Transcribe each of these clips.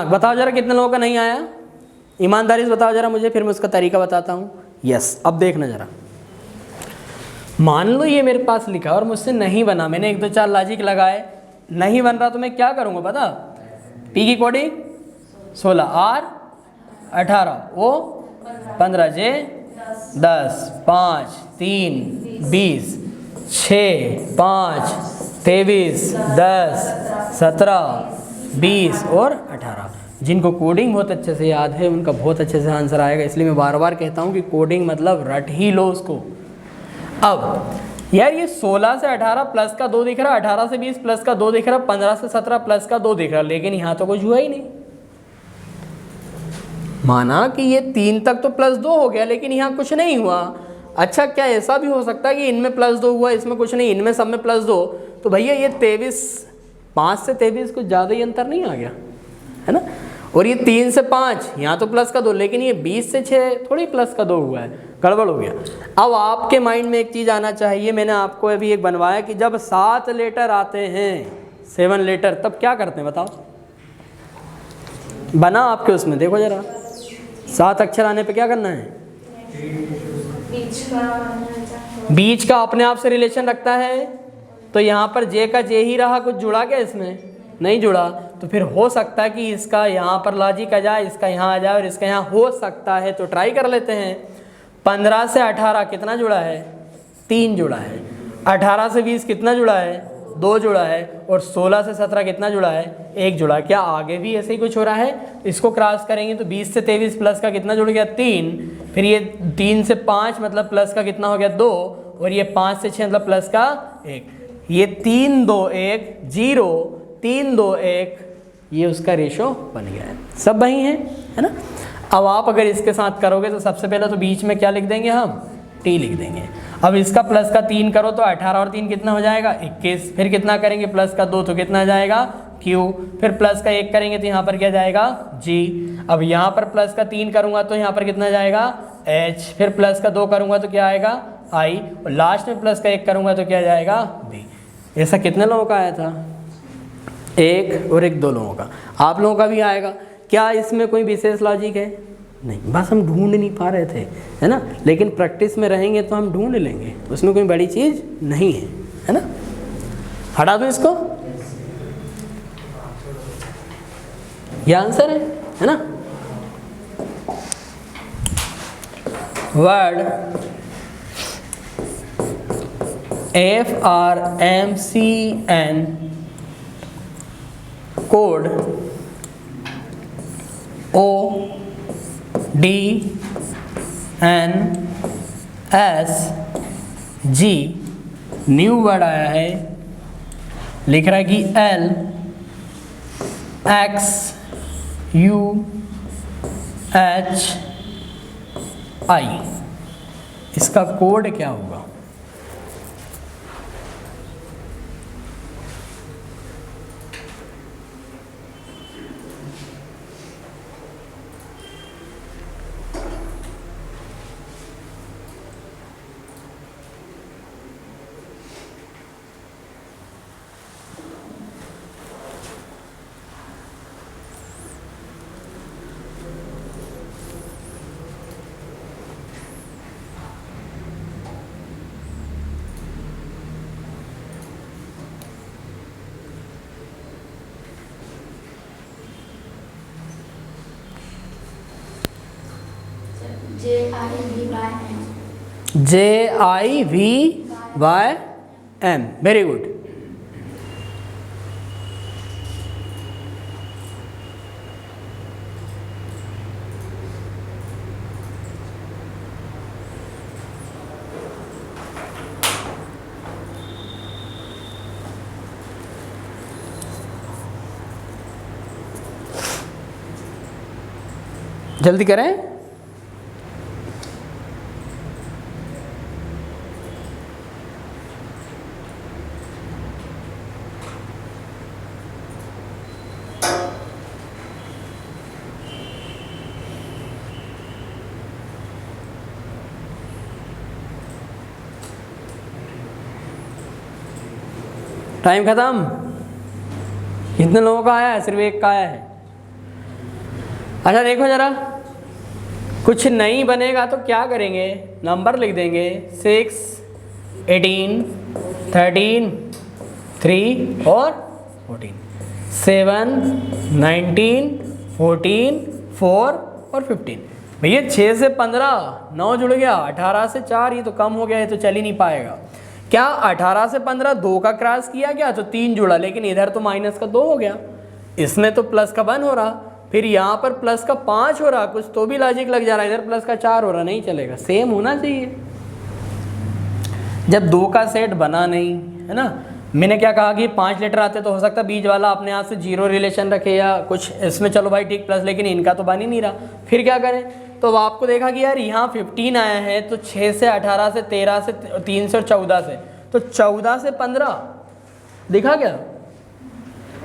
बताओ जरा कितने लोगों का नहीं आया, ईमानदारी से बताओ जरा मुझे, फिर मैं उसका तरीका बताता हूँ। यस, अब देखना जरा, मान लो ये मेरे पास लिखा और मुझसे नहीं बना, मैंने 1 2 4 लॉजिक लगाए, नहीं बन रहा तो मैं क्या करूँगा पता, पी की कोडिंग 16, आर 18, ओ 15, जे 10, 5 3 20, 6 5 23 10 17 20 और 18। जिनको कोडिंग बहुत अच्छे से याद है उनका बहुत अच्छे से आंसर आएगा, इसलिए मैं बार बार कहता हूँ कि कोडिंग मतलब रट ही लो उसको। अब यार ये 16 से 18 प्लस का 2 दिख रहा, 18 से 20 प्लस का 2 दिख रहा, 15 से 17 प्लस का 2 दिख रहा, लेकिन यहाँ तो कुछ हुआ ही नहीं। माना कि ये 3 तक तो +2 हो गया, लेकिन यहाँ कुछ नहीं हुआ। अच्छा, क्या ऐसा भी हो सकता है कि इनमें +2 हुआ, इसमें कुछ नहीं, इनमें सब में +2, तो भैया ये 23, 5 से 23 कुछ ज़्यादा ही अंतर नहीं आ गया, है ना। और ये 3 से 5, यहाँ तो प्लस का 2, लेकिन ये 20 से 6 थोड़ी प्लस का 2 हुआ है, गड़बड़ हो गया। अब आपके माइंड में एक चीज़ आना चाहिए, मैंने आपको अभी एक बनवाया कि जब 7 लेटर आते हैं, 7 लेटर, तब क्या करते हैं बताओ, बना आपके उसमें देखो जरा, 7 अक्षर आने पे क्या करना है, बीच का अपने आप से रिलेशन रखता है, तो यहाँ पर जे का जे ही रहा, कुछ जुड़ा क्या इसमें, नहीं जुड़ा, तो फिर हो सकता है कि इसका यहाँ पर लॉजिक आ जाए, इसका यहाँ आ जाए और इसका यहाँ हो सकता है, तो ट्राई कर लेते हैं। 15 से 18 कितना जुड़ा है, 3 जुड़ा है। 18 से 20 कितना जुड़ा है, 2 जुड़ा है। और 16 से 17 कितना जुड़ा है, 1 जुड़ा है। क्या आगे भी ऐसे ही कुछ हो रहा है, इसको क्रॉस करेंगे तो 20 से 23 प्लस का कितना जुड़ गया, 3, फिर ये 3 से 5 मतलब प्लस का कितना हो गया, 2, और ये 5 से 6 मतलब प्लस का 1, ये 3 2 1 0 3 2 1, ये उसका रेशो बन गया है। सब वही है ना। अब आप अगर इसके साथ करोगे तो सबसे पहले तो बीच में क्या लिख देंगे हम, टी लिख देंगे। अब इसका प्लस का 3 करो तो 18 और 3 कितना हो जाएगा, 21, फिर कितना करेंगे प्लस का 2 तो कितना आ जाएगा, क्यू, फिर प्लस का 1 करेंगे तो यहाँ पर क्या जाएगा, जी। अब यहाँ पर प्लस का 3 करूँगा तो यहाँ पर कितना जाएगा, एच, फिर प्लस का 2 करूँगा तो क्या आएगा, आई, और लास्ट में प्लस का 1 करूँगा तो क्या जाएगा, बी। ऐसा कितने लोगों का आया था, 1 और 1 2 लोगों का। आप लोगों का भी आएगा। क्या इसमें कोई विशेष लॉजिक है, नहीं, बस हम ढूंढ नहीं पा रहे थे, है ना। लेकिन प्रैक्टिस में रहेंगे तो हम ढूंढ लेंगे, उसमें कोई बड़ी चीज़ नहीं है ना। हटा दो इसको, ये आंसर है ना। Word FRMCN code ODNSG, new word आया है, लिख रहा है कि LXUHI, इसका कोड क्या होगा। JIVYM, very good. जल्दी करें। टाइम खत्म। कितने लोगों का आया है, सिर्फ 1 का आया है। अच्छा देखो जरा, कुछ नहीं बनेगा तो क्या करेंगे, नंबर लिख देंगे 6, 18, 13, 3 और 14, 7, 19, 14, 4 और 15। भैया 6 से 15, 9 जुड़ गया, 18 से 4 ये तो कम हो गया, ये तो चल ही नहीं पाएगा। क्या 18 से 15 2 का क्रॉस किया गया तो 3 जुड़ा, लेकिन इधर तो माइनस का 2 हो गया, इसमें तो प्लस का 1 हो रहा, फिर यहाँ पर प्लस का 5 हो रहा, कुछ तो भी लॉजिक लग जा रहा है, इधर प्लस का 4 हो रहा, नहीं चलेगा, सेम होना चाहिए। जब 2 का सेट बना नहीं है ना, मैंने क्या कहा कि 5 लेटर आते तो हो सकता है बीच वाला अपने आप से 0 रिलेशन रखे या कुछ इसमें, चलो भाई ठीक प्लस, लेकिन इनका तो बन ही नहीं रहा, फिर क्या करें। तो आपको देखा कि यार यहाँ 15 आया है, तो 6 से 18 से 13 से 3 से और 14 से, तो 14 से 15 दिखा क्या,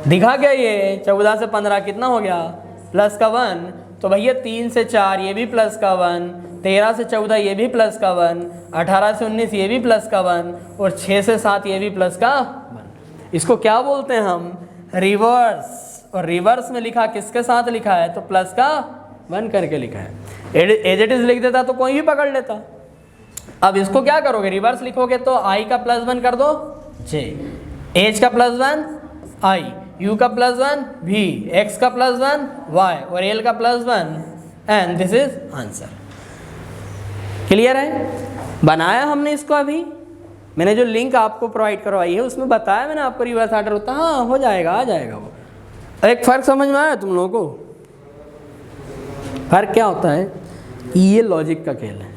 दिखा क्या, ये 14 से 15 कितना हो गया, प्लस का 1, तो भैया 3 से 4 ये भी प्लस का 1, 13 से 14 ये भी प्लस का 1, 18 से 19 ये भी प्लस का 1 और 6 से 7 ये भी प्लस का 1। इसको क्या बोलते हैं हम, रिवर्स। और रिवर्स में लिखा किसके साथ लिखा है, तो प्लस का 1 करके लिखा है। एज इट इज लिख देता तो कोई भी पकड़ लेता। अब इसको क्या करोगे, रिवर्स लिखोगे तो आई का प्लस 1 कर दो जे, एच का प्लस 1 आई, यू का प्लस 1 भी, एक्स का प्लस 1 वाई और एल का plus 1 and this is answer. Clear है, बनाया हमने इसको, अभी मैंने जो लिंक आपको प्रोवाइड करवाई है उसमें बताया मैंने आपको रिवर्स ऑर्डर होता, हाँ हो जाएगा, आ जाएगा वो। एक फ़र्क समझ में आया तुम लोगों को, फ़र्क क्या होता है, ये लॉजिक का खेल है,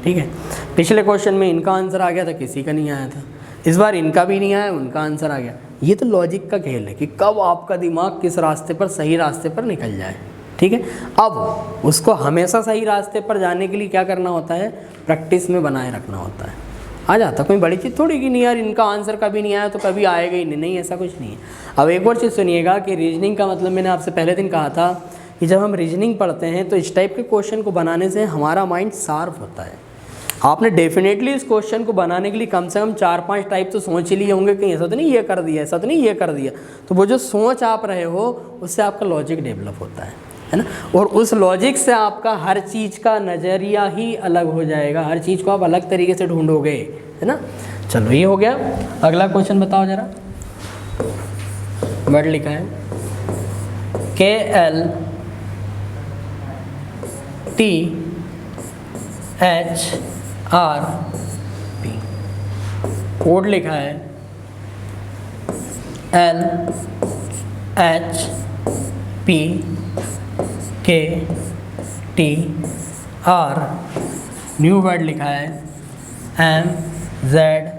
ठीक है। पिछले क्वेश्चन में इनका आंसर आ गया था, किसी का नहीं आया था, इस बार इनका भी नहीं आया, उनका आंसर आ गया। ये तो लॉजिक का खेल है कि कब आपका दिमाग किस रास्ते पर, सही रास्ते पर निकल जाए, ठीक है। अब उसको हमेशा सही रास्ते पर जाने के लिए क्या करना होता है, प्रैक्टिस में बनाए रखना होता है, आ जाता। कोई बड़ी चीज़ थोड़ी कि नहीं यार इनका आंसर कभी नहीं आया तो कभी आएगा ही नहीं, नहीं ऐसा कुछ नहीं है। अब एक और चीज़ सुनिएगा कि रीजनिंग का मतलब मैंने आपसे पहले दिन कहा था कि जब हम रीजनिंग पढ़ते हैं तो इस टाइप के क्वेश्चन को बनाने से हमारा माइंड शार्प होता है। आपने डेफिनेटली इस क्वेश्चन को बनाने के लिए कम से कम 4-5 टाइप तो सोच ही लिए होंगे, कहीं ऐसा तो नहीं ये कर दिया, ऐसा तो नहीं ये कर दिया। तो वो जो सोच आप रहे हो उससे आपका लॉजिक डेवलप होता है ना, और उस लॉजिक से आपका हर चीज़ का नज़रिया ही अलग हो जाएगा, हर चीज़ को आप अलग तरीके से ढूंढोगे, है ना। चलो ये हो गया, अगला क्वेश्चन बताओ जरा। वर्ड लिखा है KLTHRP, कोड लिखा है LHPKTR, न्यू वर्ड लिखा है MZLCNK।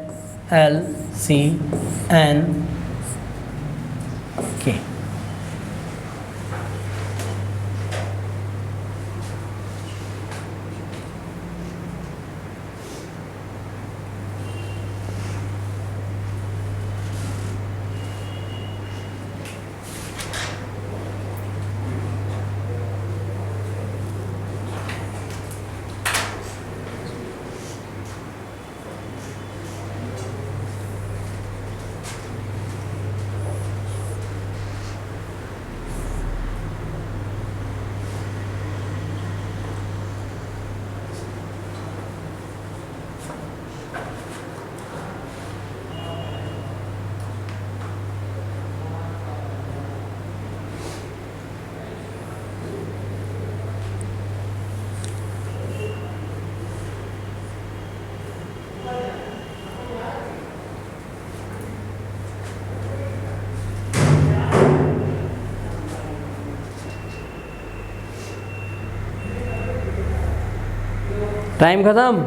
टाइम खत्म,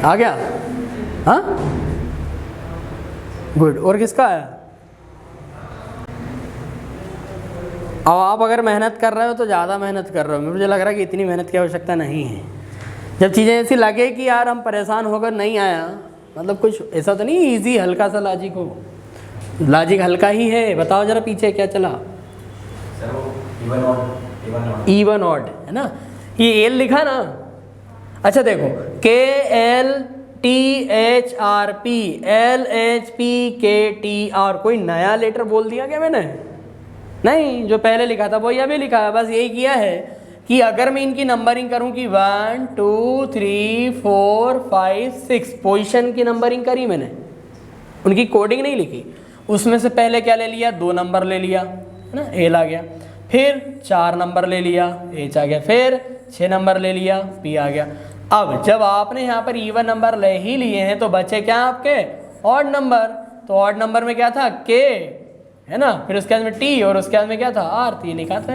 आ गया, हाँ गुड। और किसका है? अब आप अगर मेहनत कर रहे हो तो ज़्यादा मेहनत कर रहे हो, मुझे लग रहा है कि इतनी मेहनत की आवश्यकता नहीं है। जब चीज़ें ऐसी लगे कि यार हम परेशान होकर नहीं आया, मतलब कुछ ऐसा तो नहीं इजी हल्का सा लॉजिक हो, लॉजिक हल्का ही है। बताओ जरा पीछे क्या चला, इवन ऑड है ना, ये एल लिखा ना। अच्छा देखो KLTHRP LHPKTR, कोई नया लेटर बोल दिया क्या मैंने? नहीं, जो पहले लिखा था वही अभी लिखा है, बस यही किया है कि अगर मैं इनकी नंबरिंग करूं कि 1 2 3 4 5 6 पोजीशन की नंबरिंग करी मैंने, उनकी कोडिंग नहीं लिखी। उसमें से पहले क्या ले लिया, 2 नंबर ले लिया, है ना, एल आ गया। फिर 4 नंबर ले लिया, एच आ गया। फिर 6 नंबर ले लिया, पी आ गया। अब जब आपने यहाँ पर इवन नंबर ले ही लिए हैं तो बचे क्या आपके, ऑड नंबर। तो ऑड नंबर में क्या था, के, है ना, फिर उसके बाद में टी, और उसके बाद में क्या था, आर। तो ये लिखा था।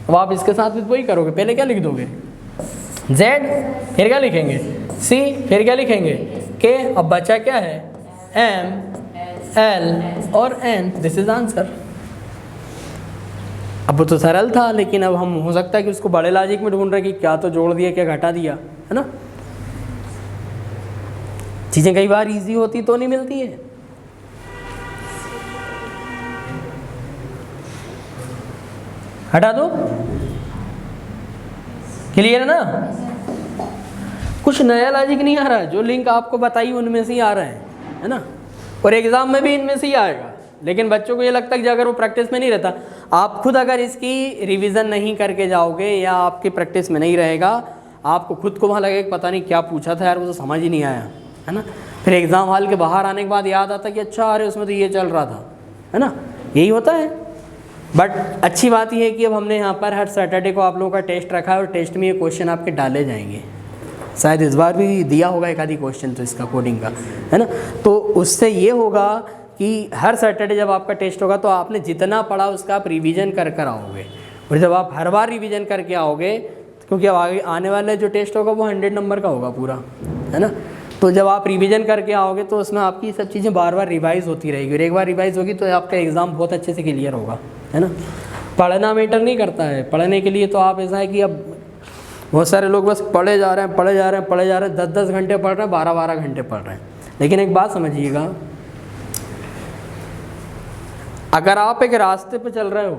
अब आप इसके साथ भी वही करोगे, पहले क्या लिख दोगे, जेड, फिर क्या लिखेंगे, सी, फिर क्या लिखेंगे, के। अब बचा क्या है, एम, एल और एन। This is answer. अब वो तो सरल था, लेकिन अब हम हो सकता है कि उसको बड़े लॉजिक में ढूंढ रहे कि क्या तो जोड़ दिया, क्या घटा दिया, है ना। चीज़ें कई बार इजी होती तो नहीं मिलती है। हटा दो, क्लियर है ना। कुछ नया लॉजिक नहीं आ रहा है, जो लिंक आपको बताई उनमें से ही आ रहा है ना। और एग्जाम में भी इनमें से ही आएगा, लेकिन बच्चों को ये लगता है कि अगर वो प्रैक्टिस में नहीं रहता, आप खुद अगर इसकी रिवीजन नहीं करके जाओगे या आपकी प्रैक्टिस में नहीं रहेगा, आपको खुद को वहाँ लगेगा पता नहीं क्या पूछा था यार, वो तो समझ ही नहीं आया, है ना। फिर एग्ज़ाम हॉल के बाहर आने के बाद याद आता कि अच्छा अरे उसमें तो ये चल रहा था, है ना, यही होता है। बट अच्छी बात यह है कि अब हमने यहाँ पर हर सैटरडे को आप लोगों का टेस्ट रखा है, और टेस्ट में ये क्वेश्चन आपके डाले जाएंगे। शायद इस बार भी दिया होगा एक आधी क्वेश्चन तो इसका कोडिंग का, है ना। तो उससे ये होगा कि हर सैटरडे जब आपका टेस्ट होगा तो आपने जितना पढ़ा उसका आप रिवीजन कर कर आओगे। और जब आप हर बार रिवीजन करके आओगे, क्योंकि अब आगे आने वाले जो टेस्ट होगा वो 100 नंबर का होगा पूरा, है ना। तो जब आप रिवीजन करके आओगे तो उसमें आपकी सब चीज़ें बार बार रिवाइज़ होती रहेगी, और एक बार रिवाइज़ होगी तो आपका एग्ज़ाम बहुत अच्छे से क्लियर होगा, है ना। पढ़ना मैटर नहीं करता है, पढ़ने के लिए तो आप ऐसा है कि अब बहुत सारे लोग बस पढ़े जा रहे हैं 10-10 घंटे पढ़ रहे हैं, 12-12 घंटे पढ़ रहे हैं। लेकिन एक बात समझिएगा, अगर आप एक रास्ते पे चल रहे हो,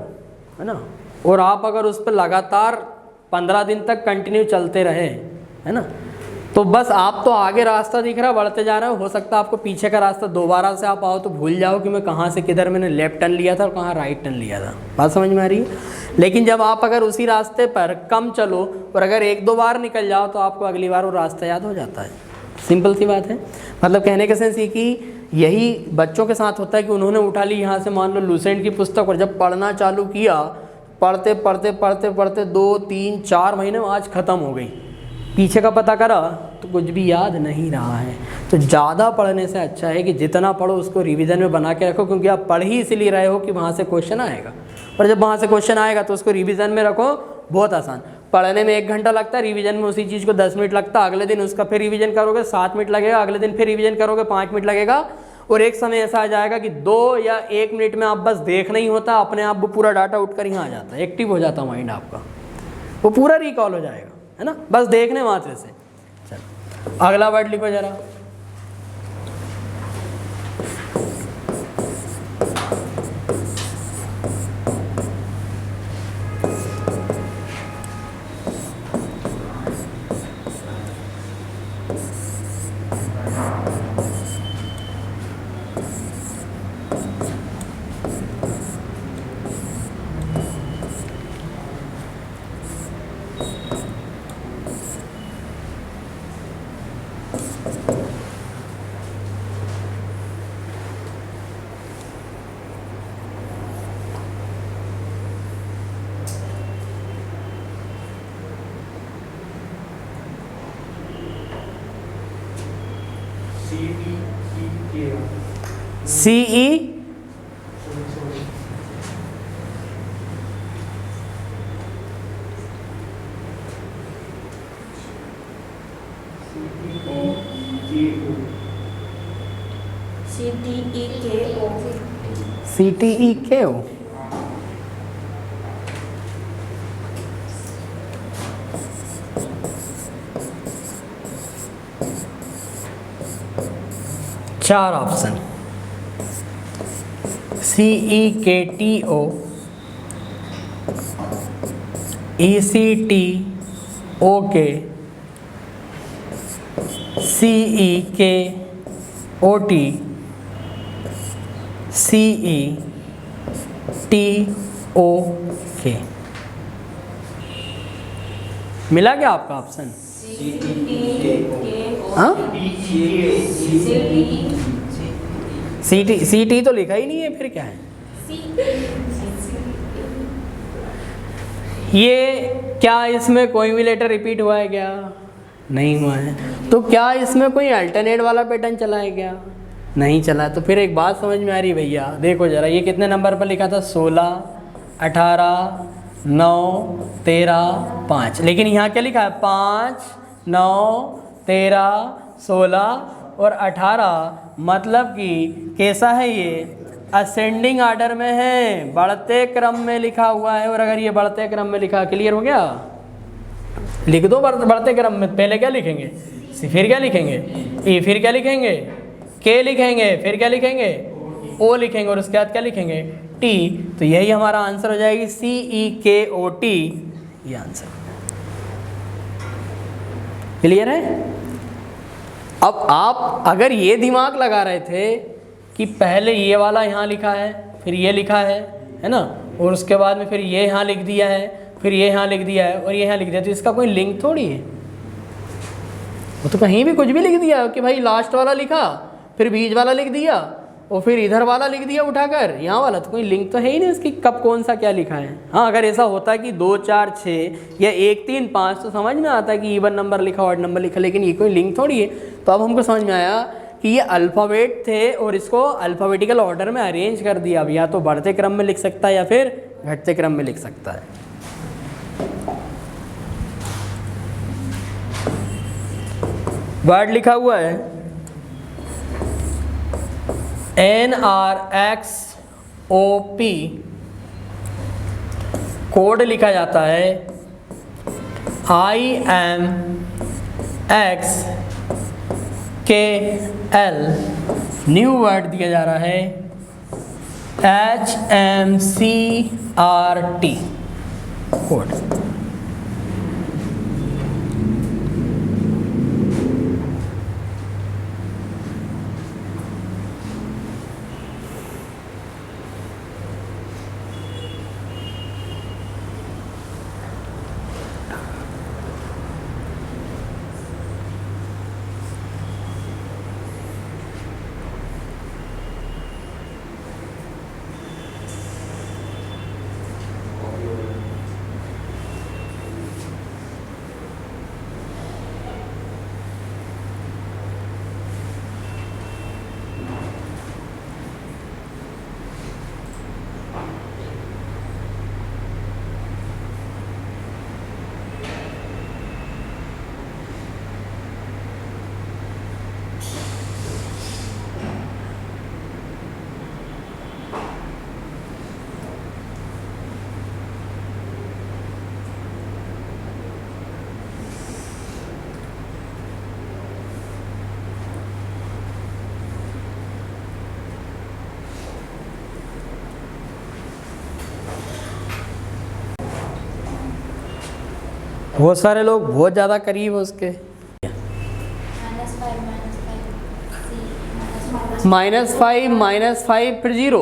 है ना, और आप अगर उस पर लगातार 15 दिन तक कंटिन्यू चलते रहे, है ना, तो बस आप तो आगे रास्ता दिख रहा है, बढ़ते जा रहे हो सकता है आपको पीछे का रास्ता दोबारा से आप आओ तो भूल जाओ कि मैं कहाँ से किधर मैंने लेफ्ट टर्न लिया था और कहाँ राइट टर्न लिया था। बात समझ में आ रही है। लेकिन जब आप अगर उसी रास्ते पर कम चलो और अगर 1-2 बार निकल जाओ तो आपको अगली बार वो रास्ता याद हो जाता है। सिंपल सी बात है। मतलब कहने का सेंस ये कि यही बच्चों के साथ होता है कि उन्होंने उठा ली यहाँ से मान लो लूसेंट की पुस्तक, और जब पढ़ना चालू किया, पढ़ते पढ़ते पढ़ते पढ़ते 2-3-4 महीने में आज ख़त्म हो गई, पीछे का पता करा तो कुछ भी याद नहीं रहा है। तो ज़्यादा पढ़ने से अच्छा है कि जितना पढ़ो उसको रिवीजन में बना के रखो, क्योंकि आप पढ़ ही इसलिए रहे हो कि वहाँ से क्वेश्चन आएगा, और जब वहाँ से क्वेश्चन आएगा तो उसको रिवीजन में रखो। बहुत आसान, पढ़ने में 1 घंटा लगता है, रिवीजन में उसी चीज़ को 10 मिनट लगता है। अगले दिन उसका फिर रिवीजन करोगे 7 मिनट लगेगा, अगले दिन फिर रिवीजन करोगे 5 मिनट लगेगा, और एक समय ऐसा आ जाएगा कि 2 या 1 मिनट में आप बस देखना ही होता, अपने आप वो पूरा डाटा उठकर यहाँ आ जाता है, एक्टिव हो जाता माइंड आपका, वो पूरा रिकॉल हो जाएगा, है ना, बस देखने मात्र से। चलो अगला वर्ड लिखो जरा। CE CTEKO चार option CEKTO ECTOK CEKOT CETOK okay. मिला क्या आपका ऑप्शन? हाँ, सी टी तो लिखा ही नहीं है, फिर क्या है? ये क्या इसमें कोई भी लेटर रिपीट हुआ है क्या? नहीं हुआ है। तो क्या इसमें कोई अल्टरनेट वाला पैटर्न चला है क्या? नहीं चला। तो फिर एक बात समझ में आ रही भैया, देखो जरा, ये कितने नंबर पर लिखा था? 16, 18, 9, 13, 5। लेकिन यहाँ क्या लिखा है? 5, 9, 13, 16 और 18। मतलब कि कैसा है ये? असेंडिंग ऑर्डर में है, बढ़ते क्रम में लिखा हुआ है। और अगर ये बढ़ते क्रम में लिखा, क्लियर हो गया? लिख दो बढ़ते क्रम में। पहले क्या लिखेंगे? सी, फिर क्या लिखेंगे? ई, फिर क्या लिखेंगे? के लिखेंगे, फिर क्या लिखेंगे? ओ लिखेंगे, और उसके बाद क्या लिखेंगे? टी। तो यही हमारा आंसर हो जाएगी, CEKOT, ये आंसर। क्लियर है? अब आप अगर ये दिमाग लगा रहे थे कि पहले ये वाला यहाँ लिखा है, फिर ये लिखा है ना, और उसके बाद में फिर ये यहाँ लिख दिया है, फिर ये यहाँ लिख दिया है, और ये यहाँ लिख दिया, तो इसका कोई लिंक थोड़ी है। वो तो कहीं भी कुछ भी लिख दिया कि भाई लास्ट वाला लिखा, फिर बीच वाला लिख दिया, और फिर इधर वाला लिख दिया उठाकर यहाँ वाला, तो कोई लिंक तो है ही नहीं इसकी कब कौन सा क्या लिखा है। हाँ, अगर ऐसा होता कि 2, 4, 6 या 1, 3, 5 तो समझ में आता कि इवन नंबर लिखा, ऑड नंबर लिखा, लेकिन ये कोई लिंक थोड़ी है। तो अब हमको समझ में आया कि ये अल्फ़ाबेट थे और इसको अल्फ़ाबेटिकल ऑर्डर में अरेंज कर दिया। अब या तो बढ़ते क्रम में लिख सकता है या फिर घटते क्रम में लिख सकता है। वर्ड लिखा हुआ है NRXOP, कोड लिखा जाता है IMXKL, न्यू वर्ड दिया जा रहा है HMCRT कोड। बहुत सारे लोग बहुत ज़्यादा करीब है उसके। -5 फिर 0,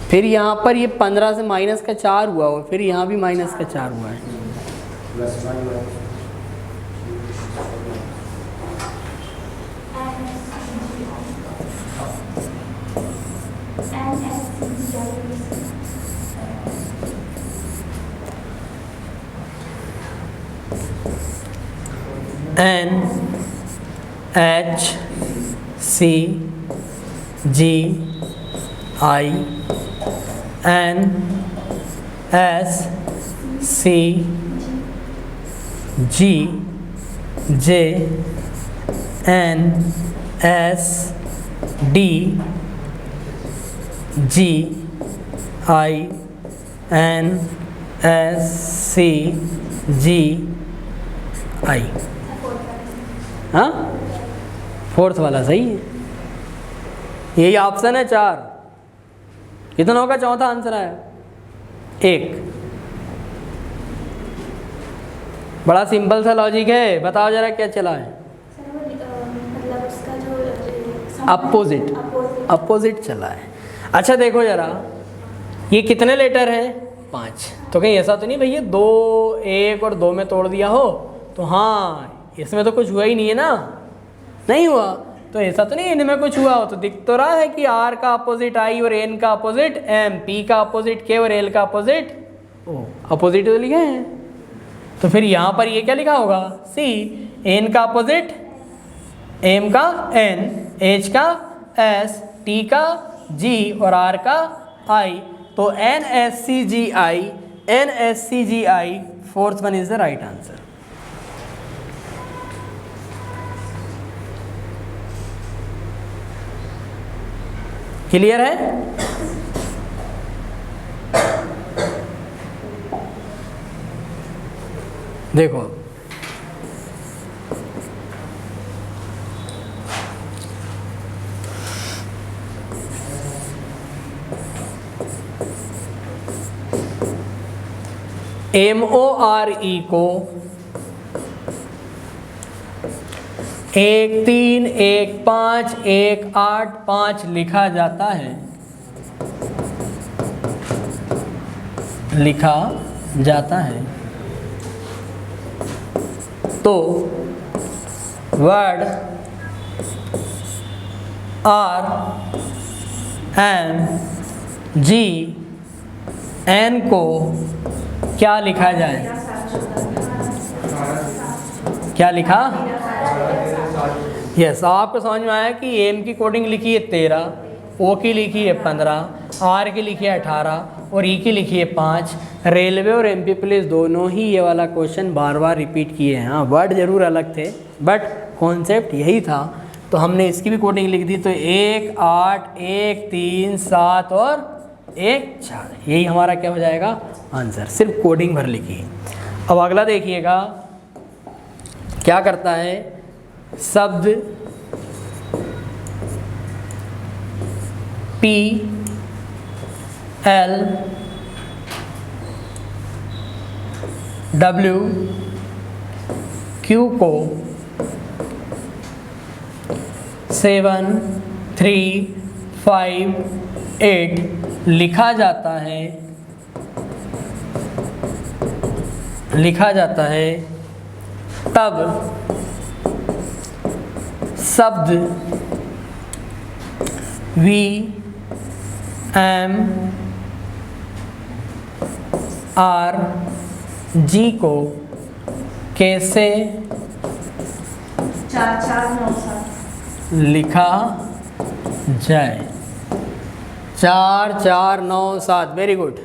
फिर यहाँ पर ये 15 से माइनस का 4 हुआ और फिर यहाँ भी माइनस का 4 हुआ है। NSCGI। हाँ, फोर्थ वाला सही है, यही ऑप्शन है 4। कितनों का चौथा आंसर आया? 1। बड़ा सिंपल सा लॉजिक है, बताओ जरा क्या चला है? अपोजिट चला है। अच्छा देखो जरा, ये कितने लेटर हैं? 5। तो कहीं ऐसा तो नहीं भैया 2 1 और 2 में तोड़ दिया हो? तो हाँ, इसमें तो कुछ हुआ ही नहीं है ना, नहीं हुआ। तो ऐसा तो नहीं इनमें कुछ हुआ हो? तो दिख तो रहा है कि R का अपोजिट I और N का अपोजिट M, P का अपोजिट K और L का अपोजिट O, अपोजिट तो लिखे हैं। तो फिर यहाँ पर ये क्या लिखा होगा? C, N का अपोजिट M का N, H का S, T का G और R का I। तो NSCGI, NSCGI, fourth one is the right answer. Clear है? देखो MORE को 1 3 1 5 1 8 5 लिखा जाता है, लिखा जाता है। तो वर्ड RMGN को क्या लिखा जाए? क्या लिखा? यस, आपको समझ में आया कि एम की कोडिंग लिखी है 13, ओ की लिखी है 15, आर की लिखी है 18 और ई की लिखी है 5। रेलवे और एमपी पुलिस दोनों ही ये वाला क्वेश्चन बार बार रिपीट किए हैं। हाँ, वर्ड जरूर अलग थे बट कॉन्सेप्ट यही था। तो हमने इसकी भी कोडिंग लिख दी। तो 1 8 1 3 7 और 1 4, यही हमारा क्या हो जाएगा? आंसर। सिर्फ कोडिंग भर लिखी। अब अगला देखिएगा क्या करता है। शब्द PLWQ को 7 3 5 8 लिखा जाता है, लिखा जाता है। तब शब्द VMRG को कैसे 4 4 9 7 लिखा जाए? 4 4 9 7। Very good.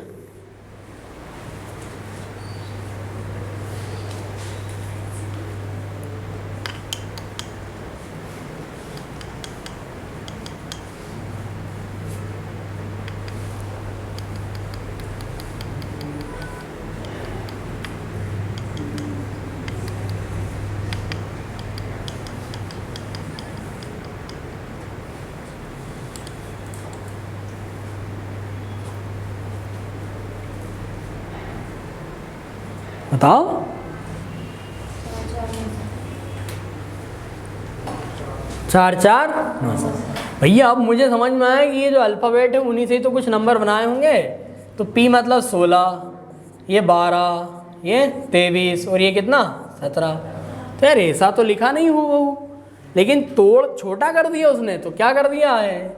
बताओ। 4 4 9 7। भैया अब मुझे समझ में आया कि ये जो अल्फ़ाबेट है उन्हीं से ही तो कुछ नंबर बनाए होंगे। तो P मतलब 16, ये 12, ये 23 और ये कितना 17। तो यार ऐसा तो लिखा नहीं हुआ, लेकिन तोड़ छोटा कर दिया उसने। तो क्या कर दिया है,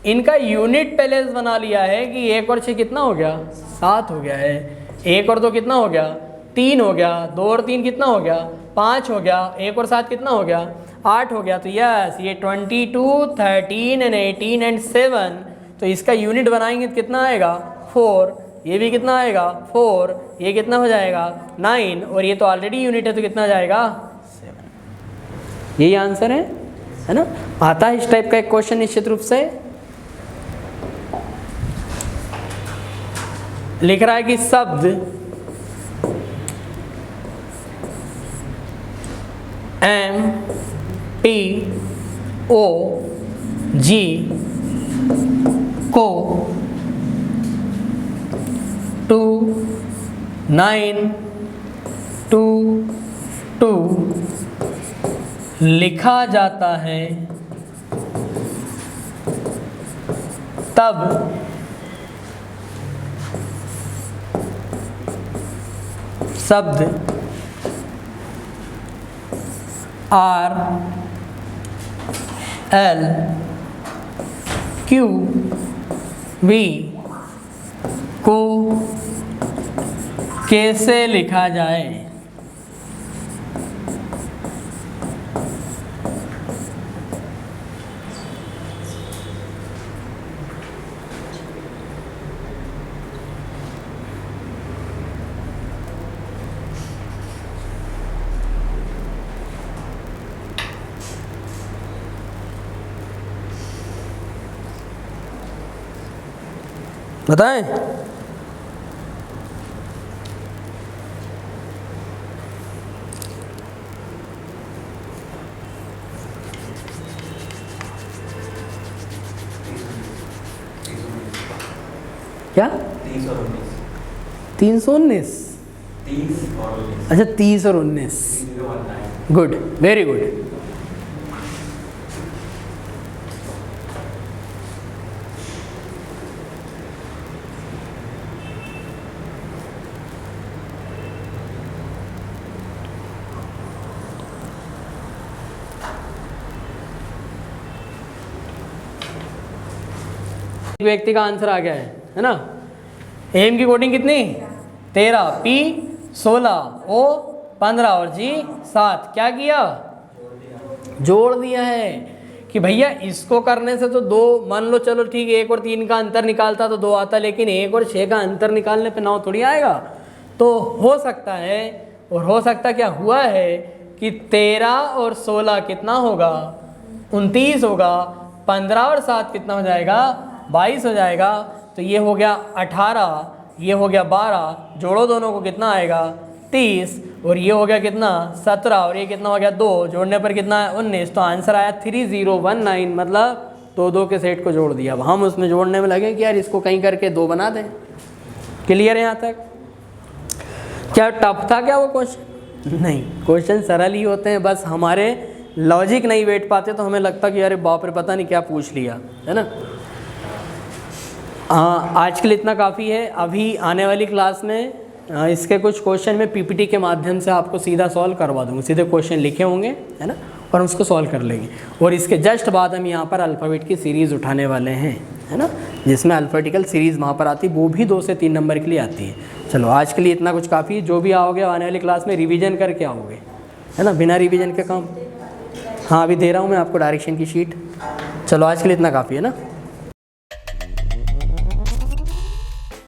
इनका यूनिट पहले बना लिया है कि 1 और 6 कितना हो गया? 7 हो गया है। 1 और 2 कितना हो गया? 3 हो गया। 2 और 3 कितना हो गया? 5 हो गया। 1 और 7 कितना हो गया? 8 हो गया। तो यस, ये 22 13 एंड 18 एंड 7। तो इसका यूनिट बनाएंगे तो कितना आएगा? 4। ये भी कितना आएगा? 4। ये कितना हो जाएगा? 9। और ये तो ऑलरेडी यूनिट है तो कितना जाएगा? 7। यही आंसर है ना? आता है इस टाइप का एक क्वेश्चन निश्चित रूप से। लिख रहा है कि शब्द MPOG को 2 9 2 2 लिखा जाता है। तब शब्द R L Q V को कैसे लिखा जाए? बताएं। क्या 319? अच्छा 30 और 19। Good, very good. व्यक्ति का आंसर आ गया है ना। एम की कोडिंग कितनी? 13, पी 16, ओ 15 और जी 7। क्या किया? जोड़ दिया है कि भैया इसको करने से तो 2, मान लो चलो ठीक है 1 और 3 का अंतर निकालता तो 2 आता, लेकिन 1 और 6 का अंतर निकालने पे 9 थोड़ी आएगा। तो हो सकता है, और हो सकता क्या हुआ है कि 13 और 16 कितना होगा? 29 होगा। 15 और 7 कितना हो जाएगा? 22 हो जाएगा। तो ये हो गया 18, ये हो गया 12, जोड़ो दोनों को कितना आएगा? 30, और ये हो गया कितना? 17, और ये कितना हो गया? 2, जोड़ने पर कितना है? 19। तो आंसर आया 3019, मतलब 2 के सेट को जोड़ दिया। अब हम उसमें जोड़ने में लगे कि यार इसको कहीं करके 2 बना दें। क्लियर है यहाँ तक? क्या टफ था क्या वो क्वेश्चन? नहीं, क्वेश्चन सरल ही होते हैं, बस हमारे लॉजिक नहीं बैठ पाते तो हमें लगता कि अरे बाप रे पता नहीं क्या पूछ लिया, है ना। हाँ, आज के लिए इतना काफ़ी है। अभी आने वाली क्लास में इसके कुछ क्वेश्चन में पीपीटी के माध्यम से आपको सीधा सॉल्व करवा दूँगा। सीधे क्वेश्चन लिखे होंगे, है ना, और हम उसको सॉल्व कर लेंगे। और इसके जस्ट बाद हम यहाँ पर अल्फ़ाबेट की सीरीज़ उठाने वाले हैं, है ना, जिसमें अल्फ़ाबेटिकल सीरीज़ वहाँ पर आती है, वो भी 2 से 3 नंबर के लिए आती है। चलो आज के लिए इतना कुछ काफ़ी है। जो भी आओगे आने वाली क्लास में रिविज़न करके आओगे, है ना, बिना रिविज़न के काम। हाँ, अभी दे रहा हूँ मैं आपको डायरेक्शन की शीट। चलो आज के लिए इतना काफ़ी है ना।